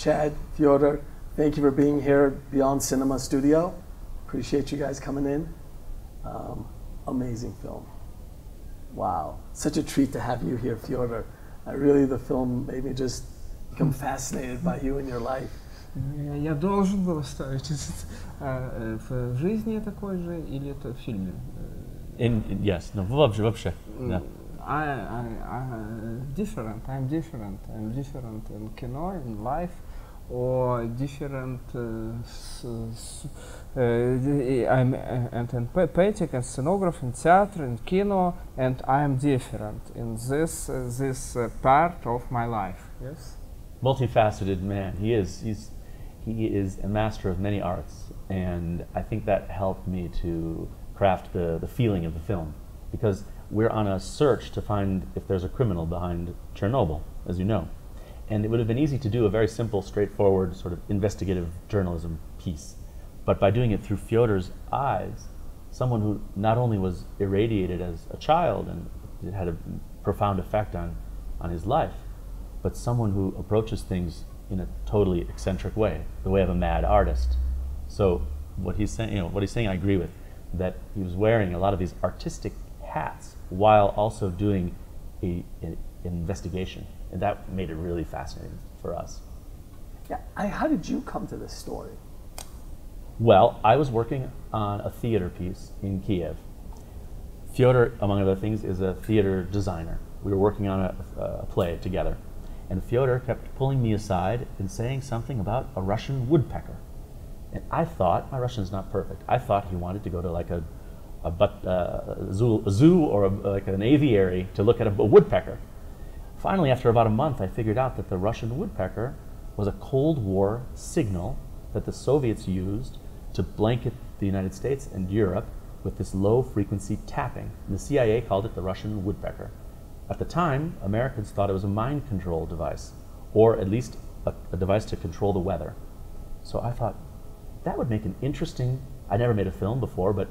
Chad, Fyodor, thank you for being here at Beyond Cinema Studio. Appreciate you guys coming in. Amazing film. Wow, such a treat to have you here, Fyodor. Really, the film made me just become fascinated by you and your life. Я должен был ставить в жизни такой же или это в фильме? Yes, no, вообще. Yeah. I'm different in кино, in life, or different. I'm in painting and scenography, in theater, in kino, and I am different in this part of my life. Yes. Multifaceted man. He is a master of many arts, and I think that helped me to craft the feeling of the film, because we're on a search to find if there's a criminal behind Chernobyl, as you know. And it would have been easy to do a very simple, straightforward, sort of investigative journalism piece. But by doing it through Fyodor's eyes, someone who not only was irradiated as a child and it had a profound effect on his life, but someone who approaches things in a totally eccentric way, the way of a mad artist. So what he's saying, I agree with, that he was wearing a lot of these artistic hats while also doing an investigation, and that made it really fascinating for us. Yeah, how did you come to this story? Well, I was working on a theater piece in Kiev. Fyodor, among other things, is a theater designer. We were working on a play together, and Fyodor kept pulling me aside and saying something about a Russian woodpecker. And I thought, my Russian is not perfect, I thought he wanted to go to like a zoo or like an aviary to look at a woodpecker. Finally, after about a month, I figured out that the Russian woodpecker was a Cold War signal that the Soviets used to blanket the United States and Europe with this low-frequency tapping. And the CIA called it the Russian woodpecker. At the time, Americans thought it was a mind control device, or at least a device to control the weather. So I thought, that would make an interesting, I never made a film before, but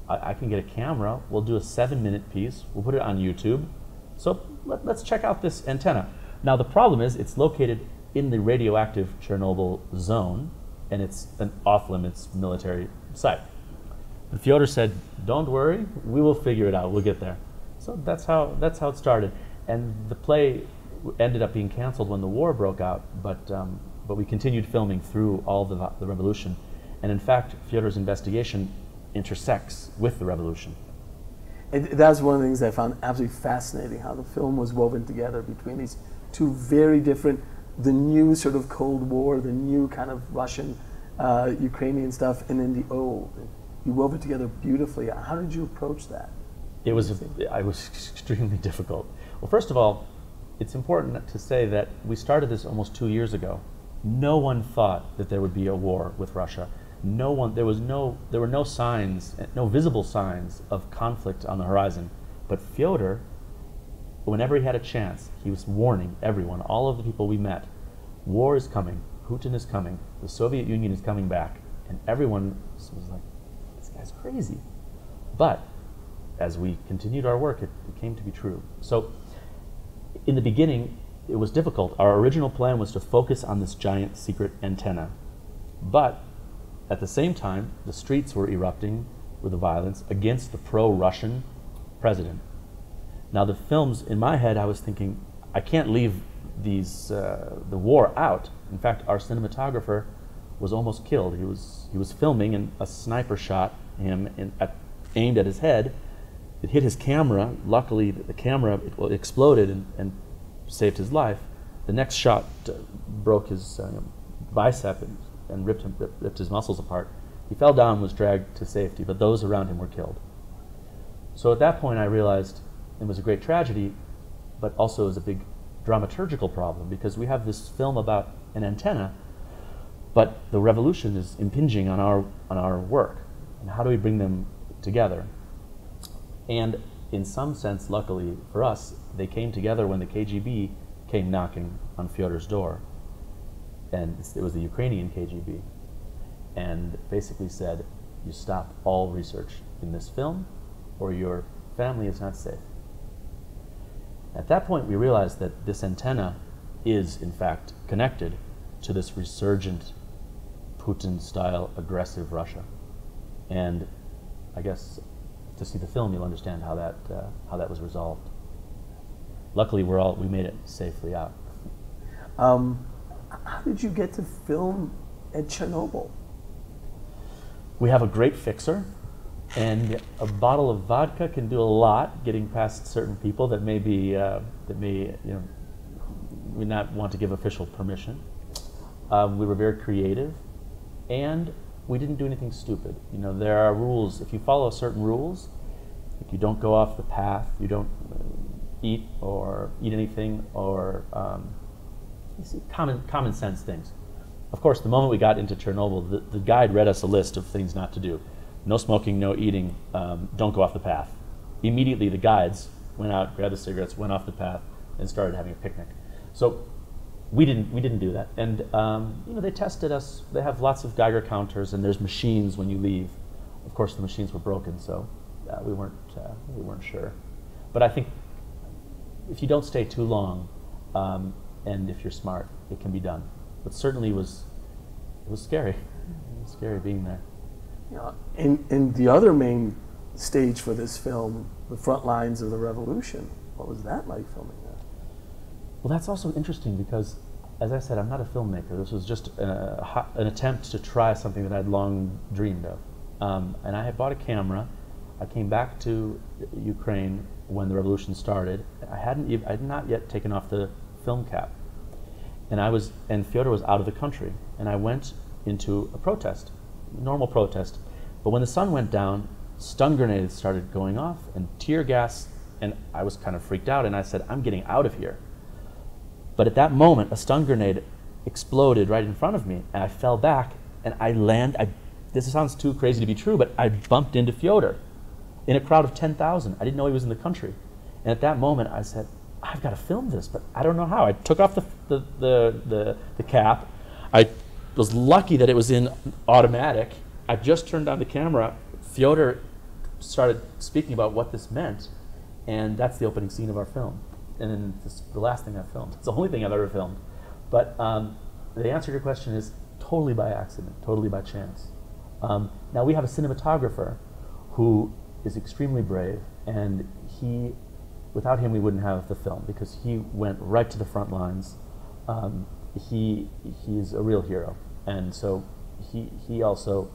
I can get a camera, we'll do a 7-minute piece, we'll put it on YouTube. So let's check out this antenna. Now the problem is it's located in the radioactive Chernobyl zone, and it's an off-limits military site. But Fyodor said, don't worry, we will figure it out, we'll get there. So that's how it started. And the play ended up being canceled when the war broke out, but we continued filming through all the revolution. And in fact, Fyodor's investigation intersects with the revolution. That's one of the things I found absolutely fascinating, how the film was woven together between these two very different, the new sort of Cold War, the new kind of Russian, Ukrainian stuff, and then the old. You wove it together beautifully. How did you approach that? It was extremely difficult. Well, first of all, it's important to say that we started this almost 2 years ago. No one thought that there would be a war with Russia. There were no signs, no visible signs of conflict on the horizon. But Fyodor, whenever he had a chance, he was warning everyone, all of the people we met, war is coming, Putin is coming, the Soviet Union is coming back, and everyone was like, this guy's crazy. But as we continued our work, it came to be true. So in the beginning, it was difficult. Our original plan was to focus on this giant secret antenna. But at the same time, the streets were erupting with the violence against the pro-Russian president. Now the films, in my head, I was thinking, I can't leave the war out. In fact, our cinematographer was almost killed. He was filming, and a sniper shot him aimed at his head. It hit his camera. Luckily, the camera exploded and saved his life. The next shot broke his bicep and ripped his muscles apart. He fell down and was dragged to safety, but those around him were killed. So at that point I realized it was a great tragedy, but also it was a big dramaturgical problem, because we have this film about an antenna, but the revolution is impinging on our work. And how do we bring them together? And in some sense, luckily for us, they came together when the KGB came knocking on Fyodor's door. And it was the Ukrainian KGB, and basically said, you stop all research in this film or your family is not safe. At that point we realized that this antenna is in fact connected to this resurgent Putin-style aggressive Russia. And I guess to see the film, you'll understand how that was resolved. Luckily, we made it safely out. How did you get to film at Chernobyl? We have a great fixer, and a bottle of vodka can do a lot, getting past certain people that may we not want to give official permission. We were very creative, and we didn't do anything stupid. You know, there are rules. If you follow certain rules, like you don't go off the path, you don't eat anything, or common sense things. Of course, the moment we got into Chernobyl, the guide read us a list of things not to do. No smoking, no eating, don't go off the path. Immediately, the guides went out, grabbed the cigarettes, went off the path, and started having a picnic. So we didn't do that. And they tested us. They have lots of Geiger counters, and there's machines when you leave. Of course, the machines were broken, so we weren't sure. But I think if you don't stay too long, and if you're smart, it can be done. But certainly it was scary. It was scary being there. Yeah, and the other main stage for this film, the front lines of the revolution, what was that like filming that? Well, that's also interesting because, as I said, I'm not a filmmaker. This was just an attempt to try something that I'd long dreamed of. And I had bought a camera. I came back to Ukraine when the revolution started. I had not yet taken off the film cap. And Fyodor was out of the country. And I went into a protest, normal protest. But when the sun went down, stun grenades started going off and tear gas, and I was kind of freaked out, and I said, I'm getting out of here. But at that moment, a stun grenade exploded right in front of me, and I fell back, and this sounds too crazy to be true, but I bumped into Fyodor in a crowd of 10,000. I didn't know he was in the country. And at that moment, I said, I've got to film this, but I don't know how. I took off the cap. I was lucky that it was in automatic. I just turned on the camera. Fyodor started speaking about what this meant, and that's the opening scene of our film. And then the last thing I filmed. It's the only thing I've ever filmed. But the answer to your question is totally by accident, totally by chance. Now we have a cinematographer who is extremely brave, and without him we wouldn't have the film because he went right to the front lines. He's a real hero, and so he also,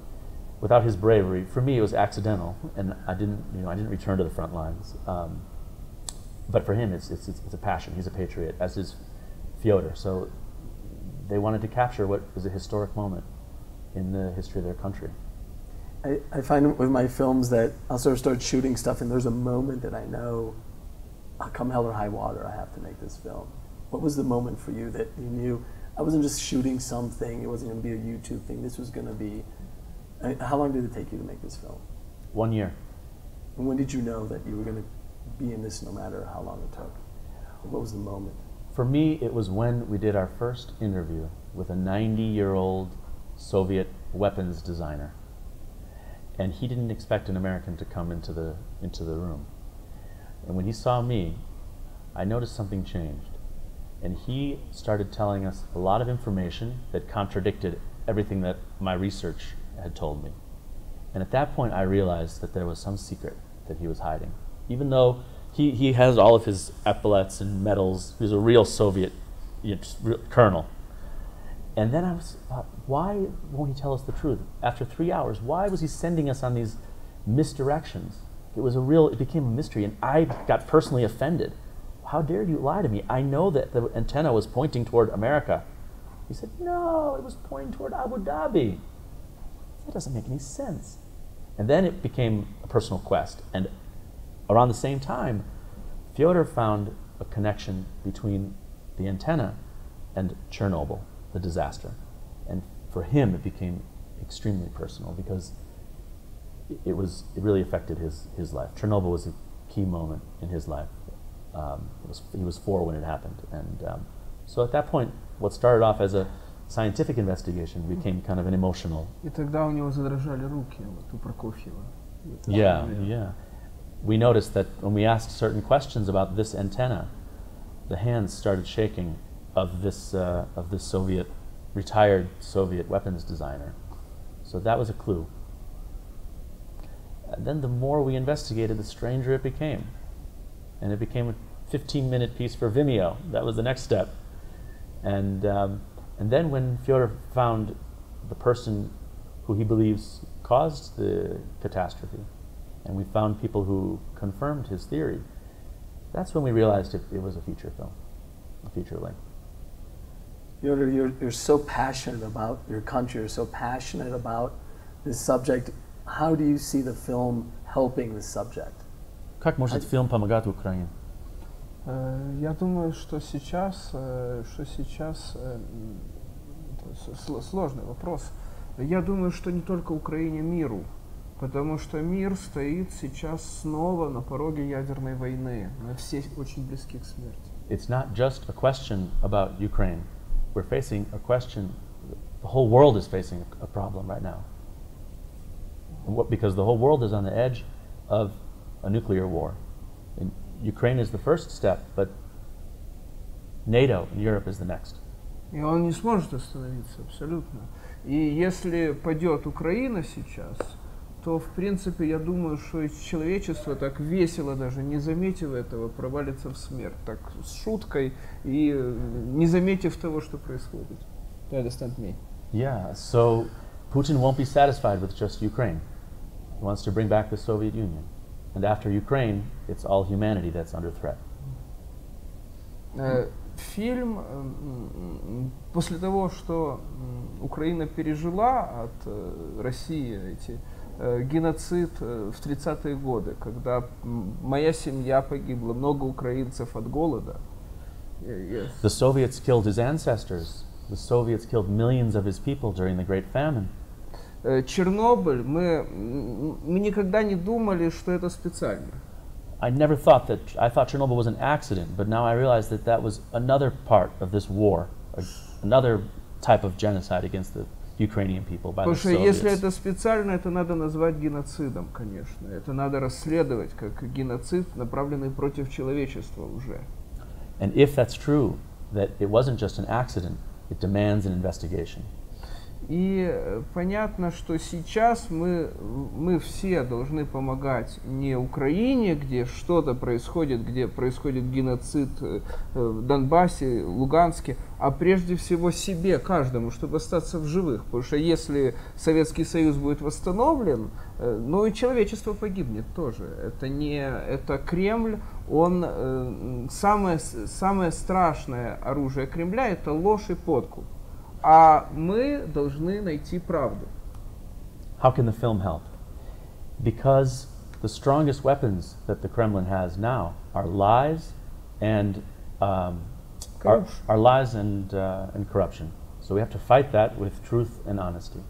without his bravery, for me it was accidental, and I didn't return to the front lines. But for him, it's a passion. He's a patriot, as is Fyodor. So they wanted to capture what is a historic moment in the history of their country. I find with my films that I'll sort of start shooting stuff, and there's a moment that I know, come hell or high water, I have to make this film. What was the moment for you that you knew I wasn't just shooting something, it wasn't going to be a YouTube thing, this was going to be... how long did it take you to make this film? 1 year. And when did you know that you were going to be in this no matter how long it took? What was the moment? For me, it was when we did our first interview with a 90-year-old Soviet weapons designer. And he didn't expect an American to come into the room. And when he saw me, I noticed something changed. And he started telling us a lot of information that contradicted everything that my research had told me. And at that point, I realized that there was some secret that he was hiding. Even though he has all of his epaulets and medals, he was a real Soviet colonel. And then I thought, why won't he tell us the truth? After 3 hours, why was he sending us on these misdirections? It became a mystery, and I got personally offended. How dare you lie to me? I know that the antenna was pointing toward America. He said, no, it was pointing toward Abu Dhabi. That doesn't make any sense. And then it became a personal quest. And around the same time, Fyodor found a connection between the antenna and Chernobyl, the disaster. And for him, it became extremely personal because it really affected his life. Chernobyl was a key moment in his life. He was 4 when it happened. And so at that point, what started off as a scientific investigation became kind of an emotional. И тогда у него задрожали руки, вот у Прокофьева. Yeah. We noticed that when we asked certain questions about this antenna, the hands started shaking of this Soviet retired Soviet weapons designer. So that was a clue. And then the more we investigated, the stranger it became. And it became a 15-minute piece for Vimeo. That was the next step. And then when Fyodor found the person who he believes caused the catastrophe, and we found people who confirmed his theory, that's when we realized it was a feature film, a feature length. Fyodor, you're so passionate about your country, you're so passionate about this subject. How do you see the film helping this subject? Как может фильм помогать Украине? Я думаю, что сейчас сложный вопрос. Я думаю, что не только Украине, миру, потому что мир стоит сейчас снова на пороге ядерной войны. Мы все очень близки к смерти. It's not just a question about Ukraine. We're facing a question. The whole world is facing a problem right now. Because the whole world is on the edge of a nuclear war. And Ukraine is the first step, but NATO and Europe is the next. И он не сможет остановиться, абсолютно. И если падет Украина сейчас, то, в принципе, я думаю, что человечество так весело, даже не заметив этого, провалится в смерть. Так, с шуткой и не заметив того, что происходит. Do you understand me? Yeah, so Putin won't be satisfied with just Ukraine. He wants to bring back the Soviet Union. And after Ukraine, it's all humanity that's under threat. Фильм, после того, что Украина пережила от России эти геноцид в 30-е годы, когда моя семья погибла, много украинцев от голода. Yes. The Soviets killed his ancestors. The Soviets killed millions of his people during the Great Famine. Чернобыль, мы никогда не думали, что это специально. I thought Chernobyl was an accident, but now I realize that that was another part of this war, another type of genocide against the Ukrainian people by the Soviets. Потому что если это специально, это надо назвать геноцидом, конечно. Это надо расследовать как геноцид, направленный против человечества уже. And if that's true, that it wasn't just an accident, it demands an investigation. И понятно, что сейчас мы все должны помогать не Украине, где что-то происходит, где происходит геноцид в Донбассе, Луганске, а прежде всего себе, каждому, чтобы остаться в живых. Потому что если Советский Союз будет восстановлен, ну и человечество погибнет тоже. Это Кремль, самое страшное оружие Кремля — это ложь и подкуп. А мы должны найти правду. How can the film help? Because the strongest weapons that the Kremlin has now are lies and corruption. So we have to fight that with truth and honesty.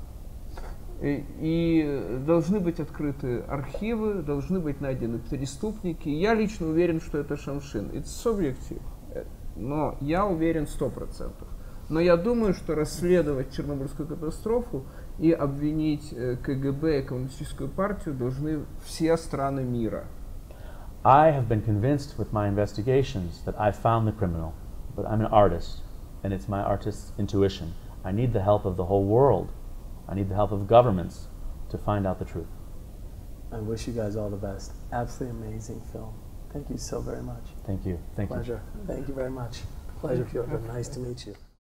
И должны быть открыты архивы, должны быть найдены преступники. Я лично уверен, что это Шамшин. Это субъектив, но я уверен 100%. Но я думаю, что расследовать Чернобыльскую катастрофу и обвинить КГБ и Коммунистическую партию должны все страны мира. I have been convinced with my investigations that I found the criminal, but I'm an artist, and it's my artist's intuition. I need the help of the whole world. I need the help of governments to find out the truth. I wish you guys all the best. Absolutely amazing film. Thank you so very much. Thank you. Thank you. Pleasure. Thank you very much. Pleasure, Fyodor. Nice to meet you.